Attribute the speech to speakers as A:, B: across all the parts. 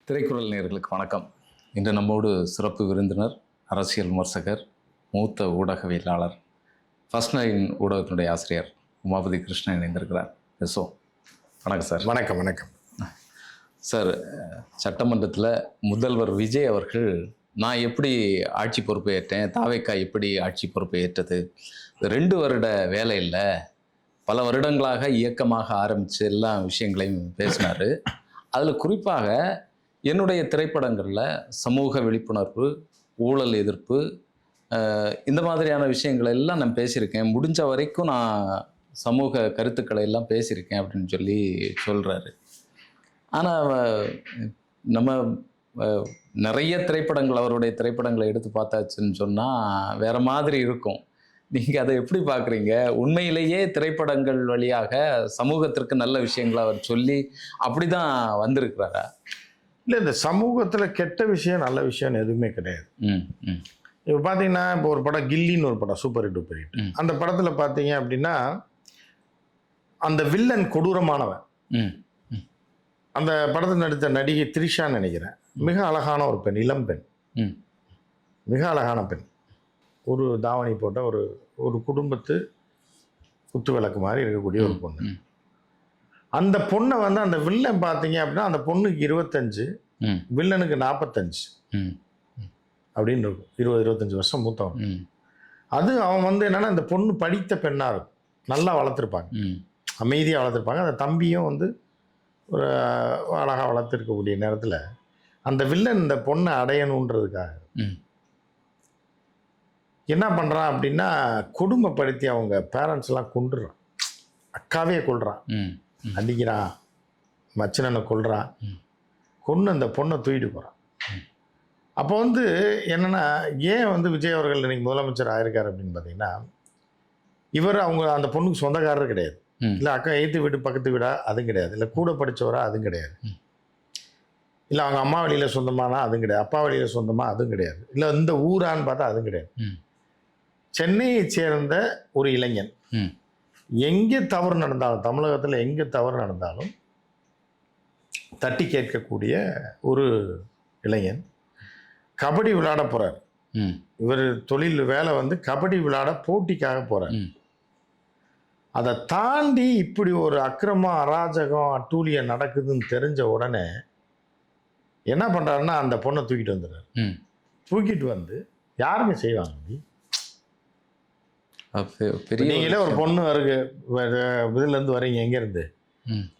A: திரைக்குறள் நேயர்களுக்கு வணக்கம். இன்று நம்மோடு சிறப்பு விருந்தினர், அரசியல் விமர்சகர், மூத்த ஊடகவியலாளர், ஃபர்ஸ்ட் நைன் ஊடகத்தினுடைய ஆசிரியர் உமாபதி கிருஷ்ணன் இணைந்திருக்கிறார். பேசுவோம். வணக்கம் சார்.
B: வணக்கம். வணக்கம்
A: சார், சட்டமன்றத்தில் முதல்வர் விஜய் அவர்கள் நான் எப்படி ஆட்சி பொறுப்பை ஏற்றேன், தாவேக்கா எப்படி ஆட்சி பொறுப்பை ஏற்றது, 2 வருட வேலை இல்லை, பல வருடங்களாக இயக்கமாக ஆரம்பித்து எல்லா விஷயங்களையும் பேசினார். அதில் குறிப்பாக என்னுடைய திரைப்படங்களில் சமூக விழிப்புணர்வு, ஊழல் எதிர்ப்பு, இந்த மாதிரியான விஷயங்களை எல்லாம் நான் பேசியிருக்கேன், முடிஞ்ச வரைக்கும் நான் சமூக கருத்துக்களை எல்லாம் பேசியிருக்கேன் அப்படின்னு சொல்லி சொல்கிறாரு. ஆனால் நம்ம நிறைய திரைப்படங்கள், அவருடைய திரைப்படங்களை எடுத்து பார்த்தாச்சுன்னு சொன்னால் வேறு மாதிரி இருக்கும். நீங்கள் அதை எப்படி பார்க்குறீங்க? உண்மையிலேயே திரைப்படங்கள் வழியாக சமூகத்திற்கு நல்ல விஷயங்களை அவர் சொல்லி அப்படி தான் வந்திருக்கிறாரா?
B: இல்லை, இந்த சமூகத்தில் கெட்ட விஷயம் நல்ல விஷயம் எதுவுமே கிடையாது. இப்போ பார்த்தீங்கன்னா, இப்போ ஒரு படம் கில்லின்னு ஒரு படம் சூப்பர் டூப்பர் ஹிட். அந்த படத்தில் பார்த்தீங்க அப்படின்னா அந்த வில்லன் கொடூரமானவன். அந்த படத்தில் நடித்த நடிகை த்ரிஷான்னு நினைக்கிறேன். மிக அழகான ஒரு பெண், இளம் பெண், மிக அழகான பெண். ஒரு தாவணி போட்ட ஒரு குடும்பத்து குத்து விளக்கு மாதிரி இருக்கக்கூடிய ஒரு பொண்ணு. அந்த பொண்ணை வந்து அந்த வில்லன் பார்த்தீங்க அப்படின்னா அந்த பொண்ணுக்கு 25, வில்லனுக்கு 45 அப்படின்னு இருக்கும். 20-25 வருஷம் மூத்தவன். அது அவன் வந்து என்னன்னா, இந்த பொண்ணு படித்த பெண்ணாக இருக்கும், நல்லா வளர்த்துருப்பாங்க, அமைதியாக வளர்த்துருப்பாங்க. அந்த தம்பியும் வந்து ஒரு அழகாக வளர்த்துருக்கக்கூடிய நேரத்தில் அந்த வில்லன் இந்த பொண்ணை அடையணுன்றதுக்காக என்ன பண்ணுறான் அப்படின்னா, கொடுமைப்படுத்தி அவங்க பேரண்ட்ஸ் எல்லாம் கொண்டுறான். அக்காவே கொள்றான், அடிக்கிறான், மச்சனனை கொள்றான், கொன்று அந்த பொண்ணை தூக்கிட்டு போகிறான். அப்போ வந்து என்னென்னா, ஏன் வந்து விஜய் அவர்கள் இன்னைக்கு முதலமைச்சர் ஆயிருக்காரு அப்படின்னு பார்த்தீங்கன்னா, இவர் அவங்க அந்த பொண்ணுக்கு சொந்தக்காரர் கிடையாது. இல்லை அக்கா எய்த்து வீடு பக்கத்து வீடா அதுவும் கிடையாது. இல்லை கூட படித்தவரா அதுவும் கிடையாது. இல்லை அவங்க அம்மா வழியில் சொந்தமானா அதுவும் கிடையாது. அப்பா வழியில் சொந்தமா அதுவும் கிடையாது. இல்லை இந்த ஊரான்னு பார்த்தா அதுவும் கிடையாது. சென்னையை சேர்ந்த ஒரு இளைஞன் எங்கே தவறு நடந்தாலும், தமிழகத்தில் எங்கே தவறு நடந்தாலும் தட்டி கேட்கக்கூடிய ஒரு இளைஞன் கபடி விளையாட போகிறார். இவர் தொழில் வேலை வந்து கபடி விளையாட போட்டிக்காக போகிறார். அதை தாண்டி இப்படி ஒரு அக்கிரமம், அராஜகம், அட்டூழியம் நடக்குதுன்னு தெரிஞ்ச உடனே என்ன பண்ணுறாருன்னா, அந்த பொண்ணை தூக்கிட்டு வந்துடுறாரு. தூக்கிட்டு வந்து யாருமே செய்வாங்க. நீங்களே ஒரு பொண்ணு வருங்க, இதுலேருந்து வரீங்க, எங்கேருந்து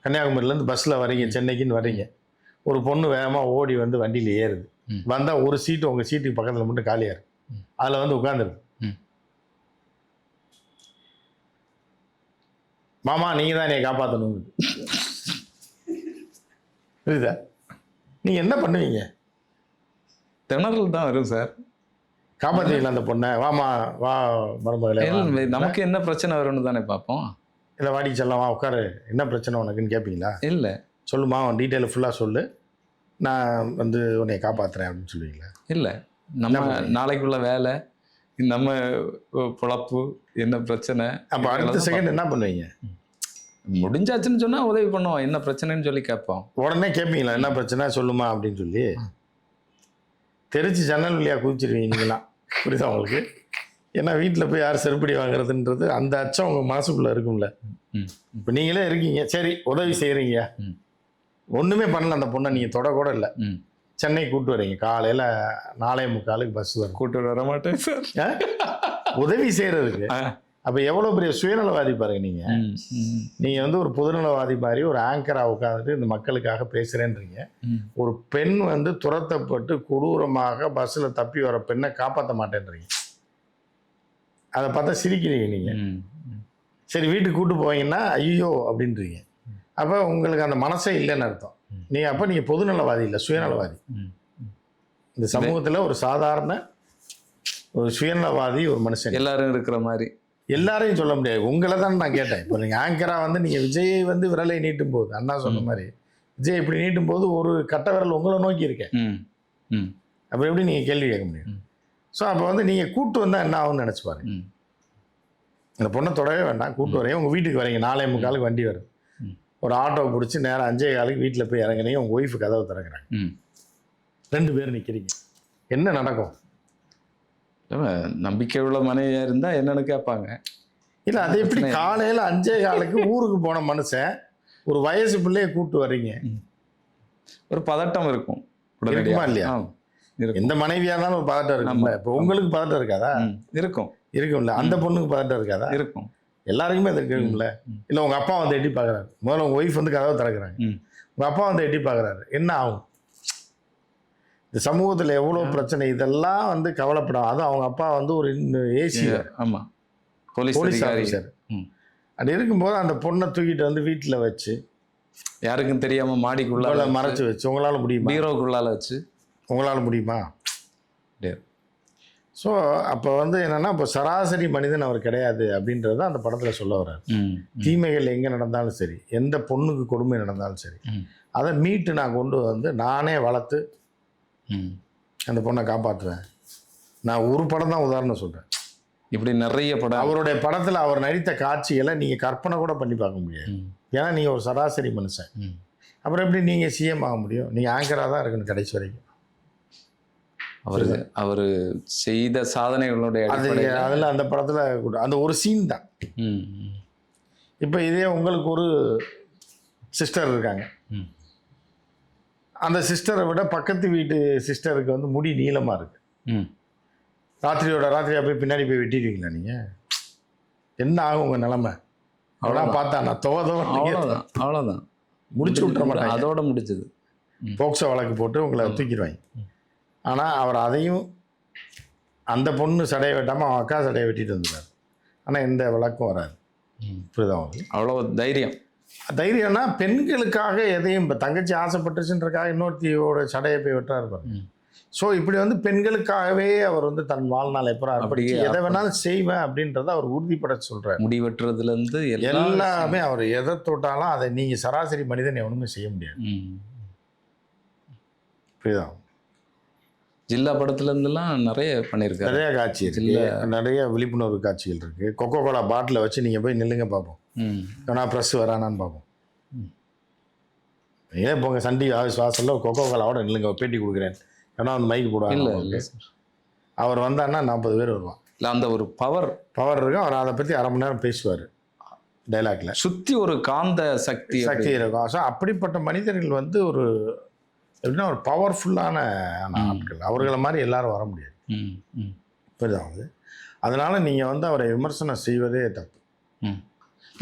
B: கன்னியாகுமரியிலேருந்து பஸ்ஸில் வரீங்க, சென்னைக்குன்னு வரீங்க. ஒரு பொண்ணு வேகமாக ஓடி வந்து வண்டியில் ஏறுது. வந்தால் ஒரு சீட்டு உங்கள் சீட்டுக்கு பக்கத்தில் மட்டும் காலியாக இருக்கு. அதில் வந்து உட்காந்துருக்கு. மாமா நீங்கள் தான் என்னை காப்பாற்றணும். புரியுதா? நீங்கள் என்ன பண்ணுவீங்க?
A: திணறல் தான் வரும் சார்.
B: காப்பாற்றுவீங்களா அந்த பொண்ணை? வாமா வா மருமகளே,
A: நமக்கு என்ன பிரச்சனை வரும்னு தானே பார்ப்போம்.
B: இல்லை வாடி செல்லம் வா உட்காரு, என்ன பிரச்சனை உனக்குன்னு கேட்பீங்களா?
A: இல்லை,
B: சொல்லுமா, அவன் டீட்டெயில் ஃபுல்லாக சொல்லு, நான் வந்து உன்னை காப்பாற்றுறேன் அப்படின்னு சொல்லுவீங்களா?
A: இல்லை, நம்ம நாளைக்குள்ள வேலை, நம்ம பொழப்பு, என்ன பிரச்சனை.
B: அப்போ அடுத்த செகண்ட் என்ன பண்ணுவீங்க?
A: முடிஞ்சாச்சுன்னு சொன்னால் உதவி பண்ணுவோம். என்ன பிரச்சனைன்னு சொல்லி கேட்போம்.
B: உடனே கேட்பீங்களா என்ன பிரச்சனை சொல்லுமா அப்படின்னு சொல்லி? தெரிச்சு ஜன்னல் வழியாக குதிச்சிருவீங்க நீங்களாம். புரியுதா உங்களுக்கு? ஏன்னா வீட்டில் போய் யார் செருப்படி வாங்குறதுன்றது அந்த அச்சம் உங்கள் மனசுக்குள்ளே இருக்கும்ல. இப்போ நீங்களே இருக்கீங்க, சரி உதவி செய்கிறீங்க, ஒன்றுமே பண்ணல, அந்த பொண்ணை நீங்கள் தொட கூட இல்லை, சென்னை கூப்பிட்டு வரீங்க, காலையில் 4:45 பஸ் வரும்.
A: கூப்பிட்டு வர மாட்டேன் சார்
B: உதவி செய்கிறதுக்கு. அப்போ எவ்வளோ பெரிய சுயநலவாதி பாருங்க நீங்கள். நீங்கள் வந்து ஒரு பொதுநலவாதி மாதிரி ஒரு ஆங்கராக உட்காந்துட்டு இந்த மக்களுக்காக பேசுகிறேன்றீங்க. ஒரு பெண் வந்து துரத்தப்பட்டு கொடூரமாக பஸ்ஸில் தப்பி வர பெண்ணை காப்பாற்ற மாட்டேன்றீங்க. அதை பார்த்தா சிரிக்கிறீங்க நீங்கள். சரி வீட்டுக்கு கூப்பிட்டு போவீங்கன்னா ஐயோ அப்படின்றீங்க. அப்போ உங்களுக்கு அந்த மனசே இல்லைன்னு அர்த்தம். நீங்கள் பொதுநலவாதி இல்லை, சுயநலவாதி. இந்த சமூகத்தில் ஒரு சாதாரண ஒரு சுயநலவாதி ஒரு மனுஷன்.
A: எல்லாரும் இருக்கிற மாதிரி
B: எல்லாரையும் சொல்ல முடியாது. உங்களை தான் நான் கேட்டேன். இப்போ நீங்கள் ஆங்கராக வந்து நீங்கள் விஜயை வந்து விரலை நீட்டும் போது, அண்ணா சொன்ன மாதிரி விஜய் இப்படி நீட்டும் போது ஒரு கட்ட விரல் உங்களை நோக்கி இருக்கேன். அப்போ எப்படி நீங்கள் கேள்வி கேட்க முடியும்? ஸோ அப்போ வந்து நீங்கள் கூட்டு வந்தால் என்ன ஆகும்னு நினச்சி பாருங்க. அந்த பொண்ணை தொடவே வேண்டாம், கூட்டு வரையும் உங்கள் வீட்டுக்கு வரீங்க, 4:45 வண்டி வருது, ஒரு ஆட்டோ பிடிச்சி நேரம் 5:15 வீட்டில் போய் இறங்குனீங்க, உங்கள் ஒய்ஃபு கதவை திறக்கிறாங்க. 2 பேர் நிற்கிறீங்க, என்ன நடக்கும்?
A: நம்பிக்கை உள்ள மனைவியா இருந்தா என்னன்னு கேட்பாங்க.
B: இல்லை, அது எப்படி காலையில் 5:15 ஊருக்கு போன மனுஷன் ஒரு வயசு பிள்ளைய கூப்பிட்டு வர்றீங்க?
A: ஒரு பதட்டம் இருக்கும்.
B: இருக்குமா இல்லையா? எந்த மனைவியா இருந்தாலும் ஒரு பதட்டம் இருக்கும்ல. இப்போ உங்களுக்கு பதட்டம் இருக்காதா?
A: இருக்கும்.
B: இருக்கும்ல. அந்த பொண்ணுக்கு பதட்டம் இருக்காதா?
A: இருக்கும்.
B: எல்லாருக்குமே அது இருக்கும்ல. இல்லை, உங்கள் அப்பா வந்து எட்டி பார்க்குறாரு, முதல்ல உங்கள் ஒய்ஃப் வந்து கதவை திறக்கிறாங்க, உங்கள் அப்பா வந்து எட்டி பார்க்குறாரு, என்ன ஆகும்? இந்த சமூகத்தில் எவ்வளோ பிரச்சனை, இதெல்லாம் வந்து கவலைப்படும். அதுவும் அவங்க அப்பா வந்து ஒரு ஏசி,
A: ஆமாம்,
B: போலீஸ் ஆஃபீஸர். அப்படி இருக்கும்போது அந்த பொண்ணை தூக்கிட்டு வந்து வீட்டில் வச்சு
A: யாருக்கும் தெரியாமல் மாடிக்குள்ளால
B: மறைச்சு வச்சு உங்களால் முடியுமா?
A: பீரோக்குள்ளால வச்சு
B: உங்களால் முடியுமா? ஸோ அப்போ வந்து என்னென்னா, இப்போ சராசரி மனிதன் அவர் கிடையாது அப்படின்றத அந்த படத்தில் சொல்ல வர்றாரு. தீமைகள் எங்கே நடந்தாலும் சரி, எந்த பொண்ணுக்கு கொடுமை நடந்தாலும் சரி, அதை மீட்டு நான் கொண்டு வந்து நானே வளர்த்து அந்த பொண்ணை காப்பாற்றுவேன். நான் ஒரு படம் தான் உதாரணம் சொல்கிறேன்,
A: இப்படி நிறைய படம். அவருடைய
B: படத்தில் அவர் நடித்த காட்சிகளை நீங்கள் கற்பனை கூட பண்ணி பார்க்க முடியாது. ஏன்னா நீங்கள் ஒரு சராசரி மனுஷன். அப்புறம் எப்படி நீங்கள் சிஎம் ஆக முடியும்? நீங்கள் ஆங்கராக தான் இருக்கணும் கடைசி வரைக்கும்.
A: அவர் செய்த சாதனைகளுடைய
B: அதில் அந்த படத்தில் கூட அந்த ஒரு சீன் தான். இப்போ இதே உங்களுக்கு ஒரு சிஸ்டர் இருக்காங்க, அந்த சிஸ்டரை விட பக்கத்து வீட்டு சிஸ்டருக்கு வந்து முடி நீளமாக இருக்கு. ராத்திரியா போய் பின்னாடி போய் வெட்டிடுவீங்களா நீங்கள்? என்ன ஆகும் உங்கள் நிலைமை? அவ்வளோ பார்த்தா நான்
A: அவ்வளோதான்
B: முடிச்சு விட்டுற மாட்டேன்.
A: அதோட முடிச்சது.
B: போக்சோ வழக்கு போட்டு உங்களை தூக்கிடுவாங்க. ஆனால் அவர் அதையும் அந்த பொண்ணு சடையை வெட்டாமல் அவன் அக்கா சடையை வெட்டிட்டு வந்துடுறாரு. ஆனால் எந்த வழக்கும் வராது. புரியுதா உங்களுக்கு?
A: அவ்வளோ தைரியம்னா
B: பெண்களுக்காக எதையும், இப்போ தங்கச்சி ஆசைப்பட்டுச்சுன்றக்காக இன்னொருத்தியோட சடையை போய் வெட்டுறாரு பாருங்க. ஸோ இப்படி வந்து பெண்களுக்காகவே அவர் வந்து தன் வாழ்நாள் எப்போ எதை வேணாலும் செய்வேன் அப்படின்றத அவர் உறுதிப்பட சொல்கிறார்.
A: முடி வெட்டுறதுலேருந்து
B: எல்லாமே அவர் எதை தொட்டாலும் அதை நீங்கள் சராசரி மனிதன் எவனுமே செய்ய முடியாது. புரியுதா?
A: ஜில்லா படத்துலேருந்துலாம் நிறைய பண்ணியிருக்காரு.
B: நிறைய காட்சி இருக்கு, நிறைய விழிப்புணர்வு காட்சிகள் இருக்குது. கொக்கோ கோலா பாட்டிலை வச்சு நீங்கள் போய் நில்லுங்க பார்ப்போம், ஏன்னா ப்ரெஸ் வரானான்னு பார்ப்போம். ஏன் போங்க சண்டி ஆஃபீஸ் வாசலில் கொக்கோ கோலாவோட நில்லுங்க, பேட்டி கொடுக்குறேன், ஏன்னா அந்த மைக்கு போடுவாங்க.
A: இல்லை,
B: அவர் வந்தான்னா 40 பேர் வருவான்.
A: இல்லை, அந்த ஒரு பவர்
B: இருக்கும். அவர் அதை பற்றி அரை மணி நேரம் பேசுவார் டைலாக்ல.
A: சுற்றி ஒரு காந்த சக்தி
B: இருக்கும். ஸோ அப்படிப்பட்ட மனிதர்கள் வந்து ஒரு எப்படின்னா ஒரு பவர்ஃபுல்லான ஆட்கள். அவர்களை மாதிரி எல்லாரும் வர முடியாது. புரியுதாவது? அதனால நீங்கள் வந்து அவரை விமர்சனம் செய்வதே தப்பு.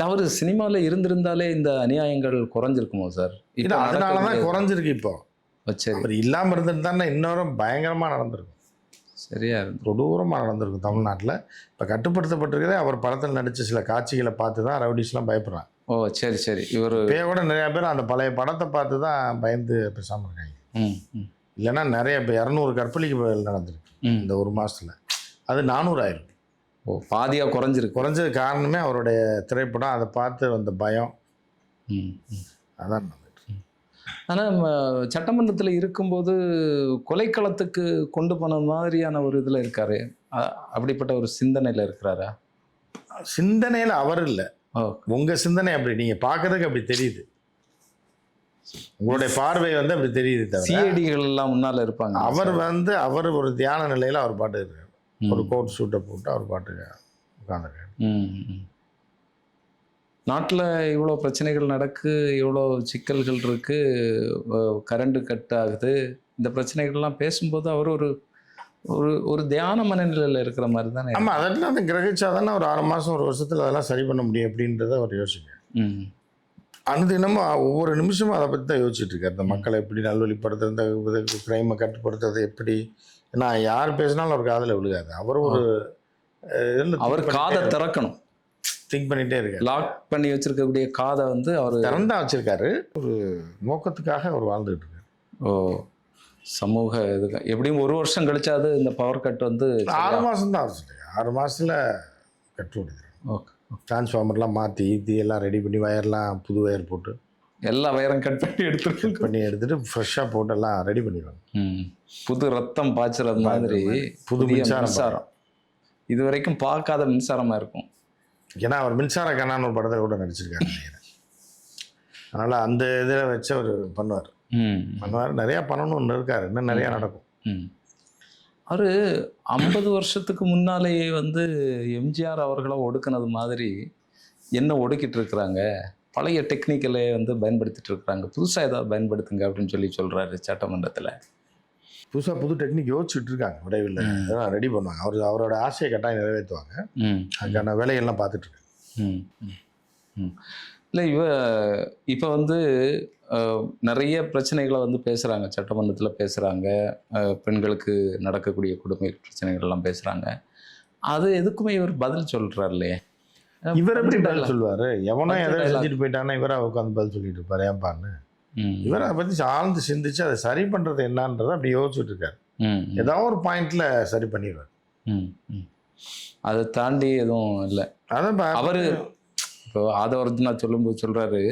A: அவர் சினிமாவில் இருந்திருந்தாலே இந்த அநியாயங்கள் குறைஞ்சிருக்குமோ சார்?
B: இல்லை, அதனால தான் குறைஞ்சிருக்கு. இப்போ சரி, அவர் இல்லாமல் இருந்திருந்தாருன்னா இன்னொரு பயங்கரமாக நடந்திருக்கும்.
A: சரியா
B: கொடூரமாக நடந்திருக்கும் தமிழ்நாட்டில். இப்போ கட்டுப்படுத்தப்பட்டிருக்கிறதே அவர் படத்தில் நடித்த சில காட்சிகளை பார்த்து தான் ரவுடிஸ்லாம் பயப்படுறாங்க.
A: ஓ சரி சரி. இவர்
B: கூட நிறையா பேர் அந்த பழைய படத்தை பார்த்து தான் பயந்து பேசாமல் இருக்காங்க. இல்லைன்னா நிறைய இப்போ 200 கற்பழிப்புகள் நடந்திருக்கு இந்த ஒரு மாதத்தில். அது 400 ஆயிருக்கு.
A: ஓ, பாதியாக குறைஞ்சது
B: காரணமே அவருடைய திரைப்படம். அதை பார்த்து வந்த பயம் அதான்.
A: ஆனால் சட்டமன்றத்தில் இருக்கும்போது கொலைக்களத்துக்கு கொண்டு போன மாதிரியான ஒரு இதில் இருக்காரு. அப்படிப்பட்ட ஒரு சிந்தனையில் இருக்கிறாரா?
B: சிந்தனையில் அவர் இல்லை, உங்கள் சிந்தனை அப்படி நீங்கள் பார்க்கறதுக்கு அப்படி தெரியுது. உங்களுடைய பார்வை வந்து அப்படி தெரியுது.
A: சிஐடிகள் எல்லாம் முன்னால் இருப்பாங்க.
B: அவர் ஒரு தியான நிலையில் அவர் பாட்டு இருக்காரு. ஒரு கோட் சூட்டை போட்டு அவர் பாட்டுக்கு உட்காந்துருக்காரு.
A: நாட்டில் இவ்வளோ பிரச்சனைகள் நடக்கு, இவ்வளோ சிக்கல்கள் இருக்குது, கரண்ட் கட் ஆகுது, இந்த பிரச்சனைகள்லாம் பேசும்போது அவர் ஒரு ஒரு ஒரு தியான மனநிலையில் இருக்கிற மாதிரி தானே.
B: ஆமாம், அதெல்லாம் அந்த கிரகிச்சா தானே ஒரு 6 மாதம் 1 வருஷத்தில் அதெல்லாம் சரி பண்ண முடியும் அப்படின்றத அவர் யோசிக்க. அனுதினமும் ஒவ்வொரு நிமிஷமும் அதை பற்றி தான் யோசிச்சுட்டு இருக்காரு. இந்த மக்களை எப்படி நல்வழிப்படுத்துறது, இந்த கிரைமை கட்டுப்படுத்துறது எப்படி. ஏன்னா யார் பேசினாலும் அவர் காதில் விழுகாது.
A: அவர் காதை திறக்கணும்,
B: திங்க் பண்ணிகிட்டே இருக்காரு.
A: லாக் பண்ணி வச்சுருக்கக்கூடிய காதை வந்து அவர்
B: திறந்தா வச்சுருக்காரு. ஒரு நோக்கத்துக்காக அவர் வாழ்ந்துகிட்டு இருக்காரு.
A: ஓ, சமூக இதுக்கு எப்படியும் 1 வருஷம் கழிச்சாது இந்த பவர் கட் வந்து
B: 6 மாதம் தான் அவர் 6 மாதத்தில் கட் ஓடுது.
A: ஓகே,
B: டிரான்ஸ்ஃபார்மர்லாம் மாற்றி எல்லாம் ரெடி பண்ணி வயர்லாம் புது வயர் போட்டு
A: எல்லா வயரும் கட் பண்ணி
B: எடுத்துட்டு ஃப்ரெஷ்ஷாக போட்டு எல்லாம் ரெடி பண்ணிடுவாங்க.
A: புது ரத்தம் பாய்ச்சுறது மாதிரி
B: புது மின்சாரம்.
A: இது வரைக்கும் பார்க்காத மின்சாரமாக இருக்கும்.
B: ஏன்னா அவர் மின்சார கண்ணான்னு ஒரு படத்தில் கூட நடிச்சிருக்காரு. அதனால் அந்த இதில் வச்சு அவர் பண்ணுவார்.
A: ம்
B: அந்த மாதிரி நிறையா பண்ணணும்னு இருக்காரு, இன்னும் நிறையா நடக்கும்.
A: ம் அவர் 50 வருஷத்துக்கு முன்னாலேயே வந்து எம்ஜிஆர் அவர்களை ஒடுக்குனது மாதிரி என்ன ஒடுக்கிட்டு இருக்கிறாங்க, பழைய டெக்னிக்கலை வந்து பயன்படுத்திட்டு இருக்கிறாங்க, புதுசாக ஏதாவது பயன்படுத்துங்க அப்படின்னு சொல்கிறாரு சட்டமன்றத்தில்.
B: புதுசாக புது டெக்னிக் யோசிச்சுட்டு இருக்காங்க, விரைவில் அதெல்லாம் ரெடி பண்ணுவாங்க. அவரோட ஆசையை கட்டாயம் நிறைவேற்றுவாங்க. அதுக்கான வேலைகள்லாம் பார்த்துட்டு இருக்காங்க.
A: இல்லை இப்போ வந்து நிறைய பிரச்சனைகளை வந்து பேசுகிறாங்க, சட்டமன்றத்தில் பேசுகிறாங்க, பெண்களுக்கு நடக்கக்கூடிய கொடுமை பிரச்சனைகள்லாம் பேசுகிறாங்க. அது எதுக்குமே இவர் பதில் சொல்கிறார் இல்லையே.
B: இவர் எப்படி பதில் சொல்லுவார்? எவனோ எதாவது செஞ்சுட்டு போயிட்டான்னா இவராக உட்காந்து பதில் சொல்லிட்டு இருப்பார் ஏன்பான்னு. இவர் அதை பற்றி ஆழ்ந்து சிந்திச்சு அதை சரி பண்ணுறது என்னன்றதை அப்படி யோசிச்சுட்டு இருக்காரு. ஏதாவது ஒரு பாயிண்ட்ல சரி பண்ணிடுவார்.
A: அதை தாண்டி எதுவும் இல்லை.
B: அதான்
A: அவர் இப்போ ஆதவர்தனா சொல்லும்போது சொல்கிறாரு,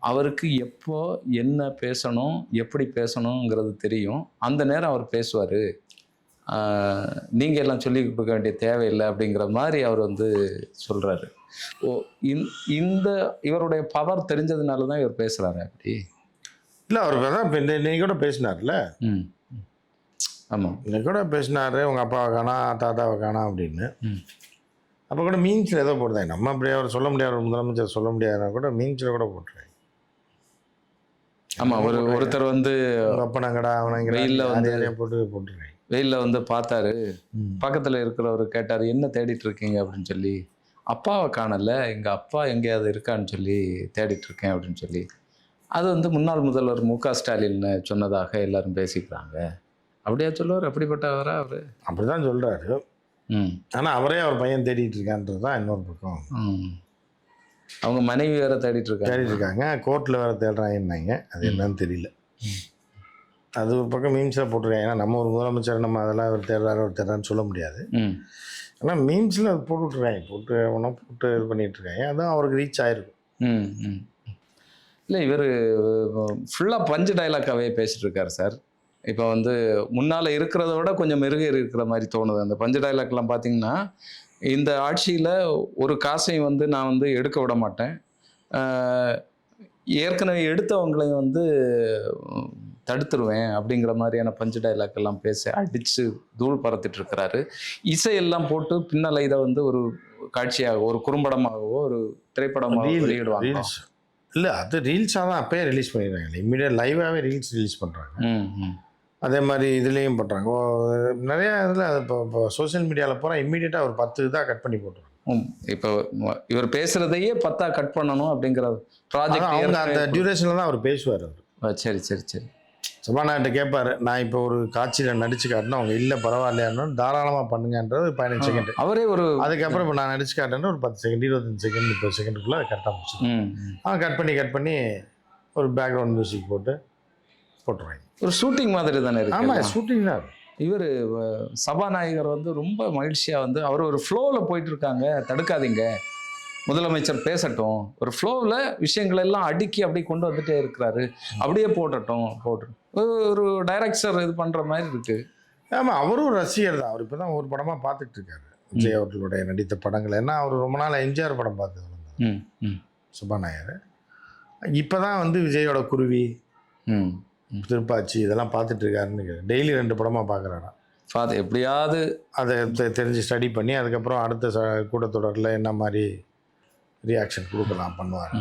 A: அவருக்கு எப்போ என்ன பேசணும், எப்படி பேசணுங்கிறது தெரியும், அந்த நேரம் அவர் பேசுவார், நீங்கள் எல்லாம் சொல்லி கொடுக்க வேண்டிய தேவையில்லை அப்படிங்கிற மாதிரி அவர் வந்து சொல்கிறாரு. இந்த இவருடைய பவர் தெரிஞ்சதுனால தான் இவர் பேசுகிறாரு அப்படி
B: இல்லை. அவர் தான் இப்போ இன்னைக்கு கூட பேசினார்ல.
A: ஆமாம்,
B: இன்னைக்கு கூட பேசினார், உங்கள் அப்பாவை காணா தாத்தாவை காணா அப்படின்னு. அப்போ கூட மீன்ஸில் ஏதோ போடுறாங்க. நம்ம அப்படியே அவர் சொல்ல முடியாது, ஒரு முதலமைச்சர் சொல்ல முடியாதுன்னா கூட மீன்ஸில் கூட போட்டுருவாங்க.
A: ஆமாம், ஒருத்தர் வந்து
B: அப்பனங்கடா அவனங்க
A: வெயிலில் வந்து
B: போட்டுருக்காங்க.
A: வெயிலில் வந்து பார்த்தாரு, பக்கத்தில் இருக்கிறவர் கேட்டார், என்ன தேடிட்டு இருக்கீங்க அப்படின்னு சொல்லி. அப்பாவை காணலை, எங்கள் அப்பா எங்கேயாவது இருக்கான்னு சொல்லி தேடிட்டு இருக்கேன் அப்படின்னு சொல்லி. அது வந்து முன்னாள் முதல்வர் மு.க. ஸ்டாலின் சொன்னதாக எல்லாரும் பேசிக்கிறாங்க. அப்படியா சொல்லுவார்? அப்படிப்பட்டவரா அவர்? அப்படி
B: தான் சொல்கிறாரு. ஆனால் அவரே அவர் பையன் தேடிட்டு இருக்கான்றது தான் இன்னொரு பக்கம்.
A: அவங்க மனைவி வேற தேடிட்டு
B: இருக்காங்க, கோர்ட்டில் வேற தேடுறாங்கன்னாங்க. அது என்னன்னு தெரியல. அது ஒரு பக்கம் மீம்ஸில் போட்டிருக்காங்க. ஏன்னா நம்ம ஒரு முதலமைச்சர் நம்ம அதெல்லாம் அவர் தேடுறாருன்னு சொல்ல முடியாது. ஆனால் மீம்ஸில் அது போட்டுட்ருக்காங்க, போட்டு இது பண்ணிகிட்ருக்காங்க. அதுவும் அவருக்கு ரீச் ஆகிருக்கும்.
A: இல்லை, இவர் ஃபுல்லாக பஞ்சு டைலாக்காகவே பேசிகிட்டு இருக்காரு சார். இப்போ வந்து முன்னால் இருக்கிறத விட கொஞ்சம் மெருகே இருக்கிற மாதிரி தோணுது. அந்த பஞ்சு டைலாக்லாம் பார்த்தீங்கன்னா, இந்த ஆட்சியில் ஒரு காசையும் வந்து நான் வந்து எடுக்க விட மாட்டேன், ஏற்கனவே எடுத்தவங்களையும் வந்து தடுத்துருவேன் அப்படிங்கிற மாதிரியான பஞ்சு டைலாக் எல்லாம் பேச அடித்து தூள் பறத்துட்டு இருக்கிறாரு. இசையெல்லாம் போட்டு பின்னால் இதை வந்து ஒரு காட்சியாக, ஒரு குறும்படமாகவோ ஒரு திரைப்படமாக வெளியிடுவாங்க.
B: இல்லை, அது ரீல்ஸாக தான் அப்பயே ரிலீஸ் பண்ணிடுறாங்க. இம்மிடியட் லைவாகவே ரீல்ஸ் ரிலீஸ் பண்ணுறாங்க. அதே மாதிரி இதுலேயும் பண்ணுறாங்க. நிறையா இதில் அது இப்போ சோசியல் மீடியாவில் பூரா இம்மிடியட்டாக ஒரு 10 இதாக கட் பண்ணி போட்டுருவாங்க.
A: இப்போ இவர் பேசுகிறதையே 10 கட் பண்ணணும் அப்படிங்கிற ப்ராஜெக்ட்
B: அவங்க அந்த டியூரேஷனில் தான் அவர் பேசுவார். அவர்
A: சரி சரி சரி
B: சபாநாயகர்கிட்ட கேட்பார், நான் இப்போ ஒரு காட்சியில் நடிச்சு காட்டினா அவங்க இல்லை பரவாயில்லையானு தாராளமாக பண்ணுங்கன்றது 15 செகண்ட்.
A: அவரே ஒரு
B: அதுக்கப்புறம் இப்போ நான் நடிச்சு காட்டேன்னா ஒரு 10 செகண்ட், 25 செகண்ட், 30 செகண்டுக்குள்ளே கரெக்டாக முடிச்சு கட் பண்ணி ஒரு பேக்ரவுண்ட் மியூசிக் போட்டுருவாங்க.
A: ஒரு ஷூட்டிங் மாதிரி தானே இருக்கு.
B: ஆமாம், ஷூட்டிங் தான்.
A: இவர் சபாநாயகர் வந்து ரொம்ப மகிழ்ச்சியாக வந்து அவர் ஒரு ஃப்ளோவில் போயிட்டு இருக்காங்க, தடுக்காதீங்க, முதலமைச்சர் பேசட்டும், ஒரு ஃப்ளோவில் விஷயங்கள் எல்லாம் அடுக்கி அப்படியே கொண்டு வந்துட்டே இருக்கிறாரு, அப்படியே போட்டு ஒரு டைரக்டர் இது பண்ணுற மாதிரி இருக்கு.
B: ஆமாம், அவரும் ஒரு ரசிகர் தான். அவர் இப்போ தான் ஒரு படமாக பார்த்துட்டு இருக்காரு, விஜய் அவர்களுடைய நடித்த படங்கள். ஏன்னா அவர் ரொம்ப நாள் எம்ஜிஆர் படம் பார்த்து சபாநாயகர். இப்போ தான் வந்து விஜயோட குருவி, திருப்பாச்சி இதெல்லாம் பார்த்துட்டு இருக்காருன்னு டெய்லி 2 படமாக பார்க்குறாராம்.
A: எப்படியாவது
B: அதை தெரிஞ்சு ஸ்டடி பண்ணி அதுக்கப்புறம் அடுத்த கூட்டத்தொடரில் என்ன மாதிரி ரியாக்ஷன் கொடுக்கலாம் பண்ணுவார்.